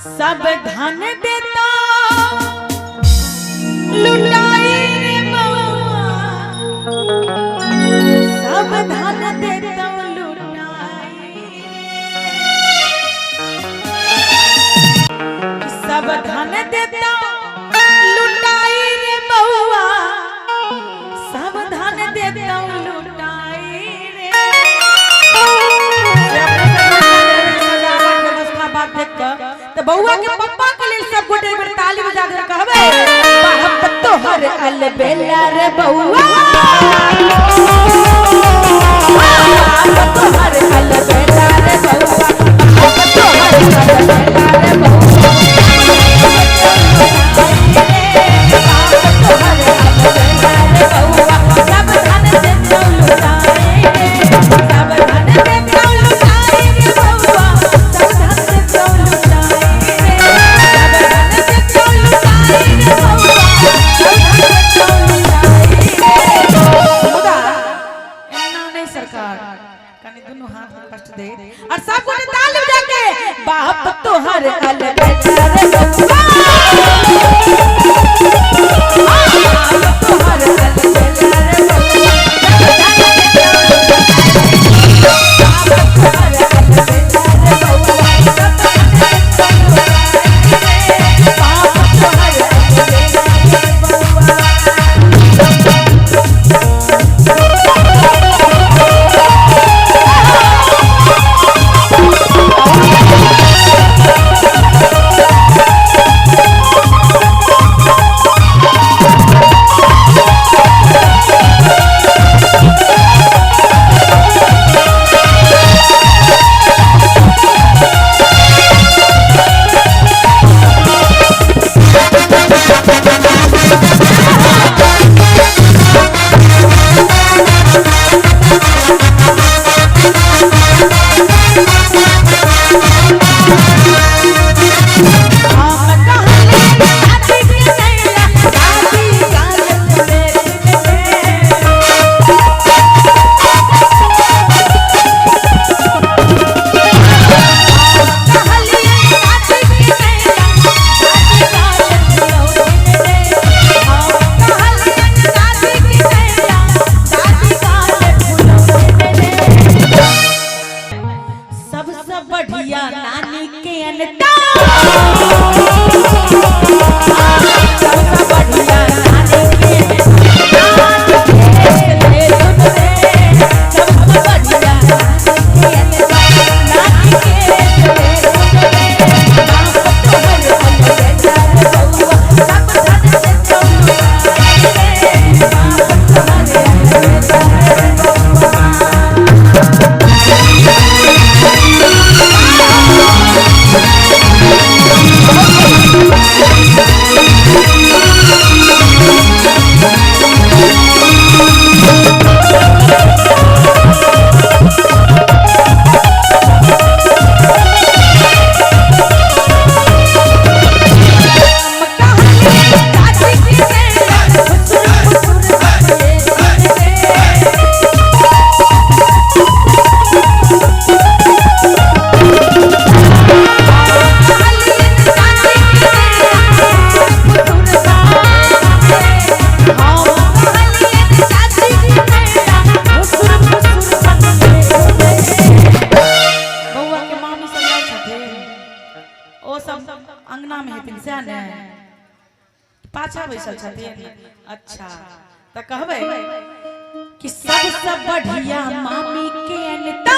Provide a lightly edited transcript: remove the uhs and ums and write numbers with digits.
सब धन देता लुटाई रे बउआ, सब धन देता लुटाई, सब धन देता लुटाई रे बउआ, सब धन देता लुटाई रे। तो बउआ के पप्पा के लिए सब गोटे बेर ताली बजा के कहबे बाप तोहर अलबेला रे बउआ, बाप तोहर अलबेला रे बउआ, बाप तोहर अलबेला रे बउआ, बाप तोहर अलबेला रे बउआ, सब धन से लुटाए, सब धन से लुटाए रे बउआ, सब धन से लुटाए रे, सब धन से लुटाए रे बउआ, सब धन से लुटाए रे। खुदा एन्ना नहीं सरकार कने दोनों हाथ में कष्ट दे और सब को ताली बजा के बाप तोहर अलबेला रे बउआ, बाप तोहर अलबेला रे बउआ, बढ़िया नानी के अनता, सबसे बढ़िया नानी के अनता, सबसे बढ़िया नानी के अंगना में हेतिन से ने पाछा बैसल छथिन। अच्छा त कहबे कि सबसे बढ़िया मामी के अनता